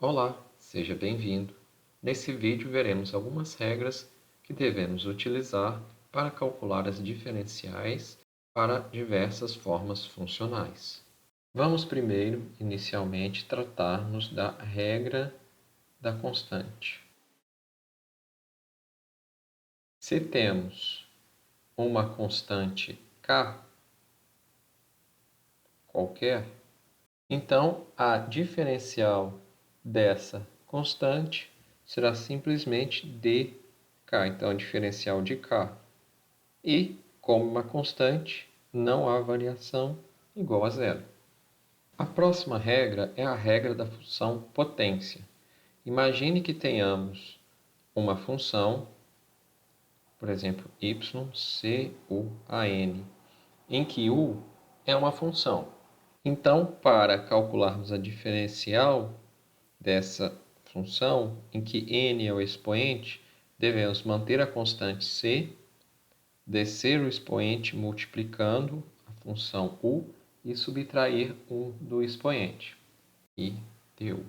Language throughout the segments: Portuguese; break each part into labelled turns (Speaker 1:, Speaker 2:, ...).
Speaker 1: Olá, seja bem-vindo. Nesse vídeo veremos algumas regras que devemos utilizar para calcular as diferenciais para diversas formas funcionais. Vamos primeiro, inicialmente, tratarmos da regra da constante. Se temos uma constante k qualquer, então a diferencial dessa constante será simplesmente dk. Então, a diferencial de k. E, como uma constante, não há variação igual a zero. A próxima regra é a regra da função potência. Imagine que tenhamos uma função, por exemplo, y, c, u, a, n, em que u é uma função. Então, para calcularmos a diferencial dessa função, em que n é o expoente, devemos manter a constante c, descer o expoente multiplicando a função u e subtrair 1 do expoente, i deu.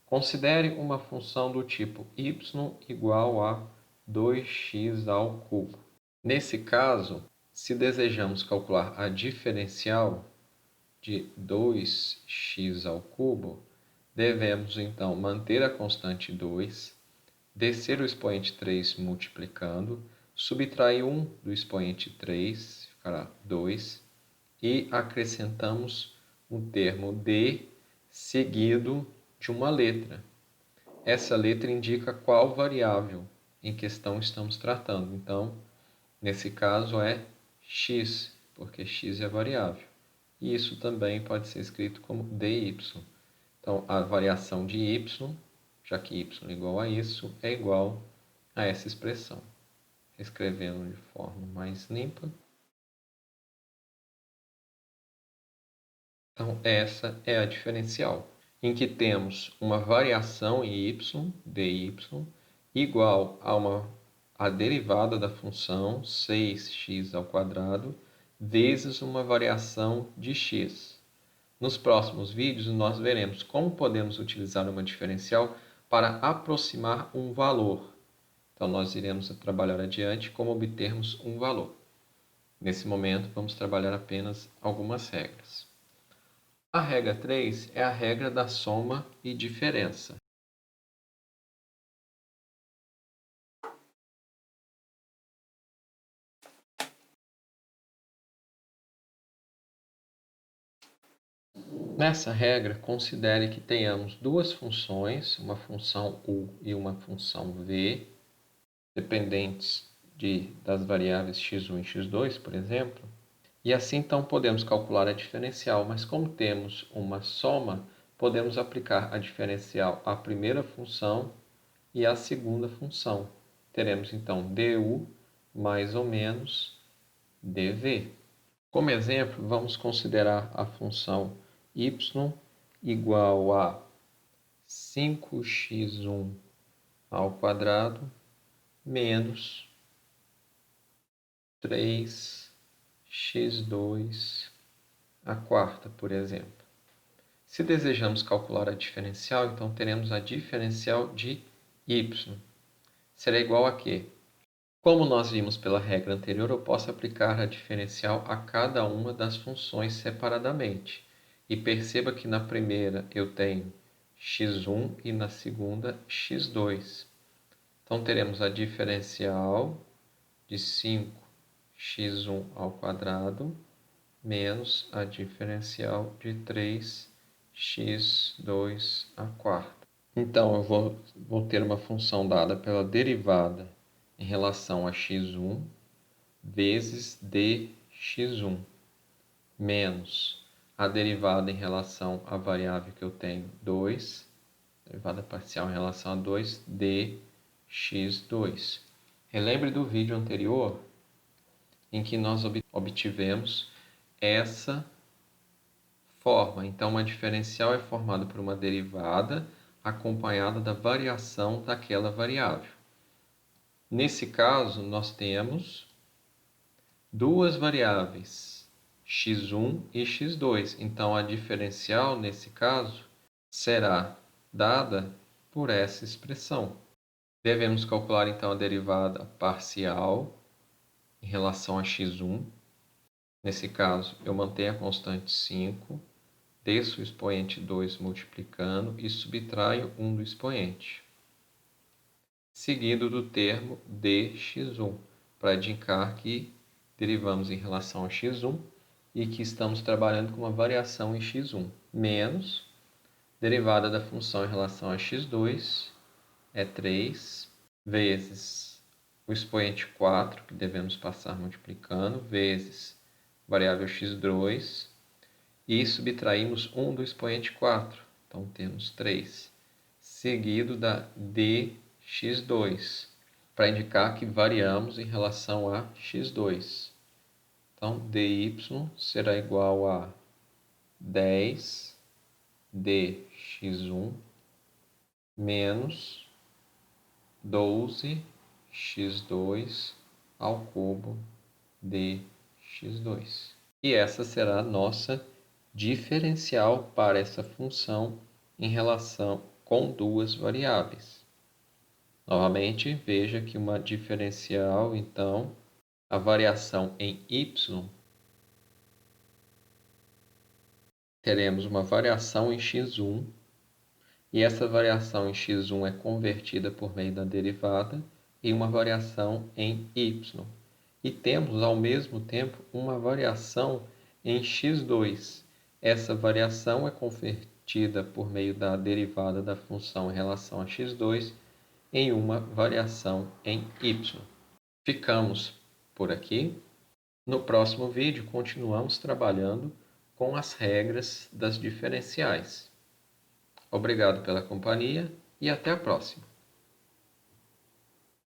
Speaker 1: Considere uma função do tipo y igual a 2x ao cubo. Nesse caso, se desejamos calcular a diferencial de 2x ao cubo, devemos então manter a constante 2, descer o expoente 3 multiplicando, subtrair 1 do expoente 3, ficará 2, e acrescentamos um termo d seguido de uma letra. Essa letra indica qual variável em questão estamos tratando. Então, nesse caso é x, porque x é a variável. E isso também pode ser escrito como dy. Então, a variação de y, já que y é igual a isso, é igual a essa expressão. Escrevendo de forma mais limpa. Então, essa é a diferencial, em que temos uma variação em y, dy, igual a derivada da função 6x ao quadrado vezes uma variação de x. Nos próximos vídeos, nós veremos como podemos utilizar uma diferencial para aproximar um valor. Então, nós iremos trabalhar adiante como obtermos um valor. Nesse momento, vamos trabalhar apenas algumas regras. A regra 3 é a regra da soma e diferença. Nessa regra, considere que tenhamos duas funções, uma função u e uma função v, dependentes das variáveis x1 e x2, por exemplo. E assim, então, podemos calcular a diferencial, mas como temos uma soma, podemos aplicar a diferencial à primeira função e à segunda função. Teremos, então, du mais ou menos dv. Como exemplo, vamos considerar a função y igual a 5x1 ao quadrado menos 3x2 à quarta, por exemplo. Se desejamos calcular a diferencial, então teremos a diferencial de y. Será igual a quê? Como nós vimos pela regra anterior, eu posso aplicar a diferencial a cada uma das funções separadamente. E perceba que na primeira eu tenho x1 e na segunda x2. Então teremos a diferencial de 5x1 ao quadrado menos a diferencial de 3x2 à quarta. Então, eu vou ter uma função dada pela derivada em relação a x1 vezes dx1 menos a derivada em relação à variável que eu tenho 2, derivada parcial em relação a 2, dx2. Relembre do vídeo anterior em que nós obtivemos essa forma. Então, uma diferencial é formada por uma derivada acompanhada da variação daquela variável. Nesse caso, nós temos duas variáveis, x1 e x2. Então, a diferencial, nesse caso, será dada por essa expressão. Devemos calcular então a derivada parcial em relação a x1. Nesse caso, eu mantenho a constante 5, desço o expoente 2 multiplicando e subtraio 1 do expoente, seguido do termo dx1, para indicar que derivamos em relação a x1 e que estamos trabalhando com uma variação em x1, menos derivada da função em relação a x2 é 3, vezes o expoente 4, que devemos passar multiplicando, vezes variável x2, e subtraímos 1 do expoente 4, então temos 3, seguido da dx2, para indicar que variamos em relação a x2. Então, dy será igual a 10 dx1 menos 12x2 ao cubo dx2. E essa será a nossa diferencial para essa função em relação com duas variáveis. Novamente, veja que uma diferencial, então, a variação em y, teremos uma variação em x1, e essa variação em x1 é convertida por meio da derivada em uma variação em y. E temos, ao mesmo tempo, uma variação em x2. Essa variação é convertida por meio da derivada da função em relação a x2 em uma variação em y. Ficamos por aqui. No próximo vídeo, continuamos trabalhando com as regras das diferenciais. Obrigado pela companhia e até a próxima.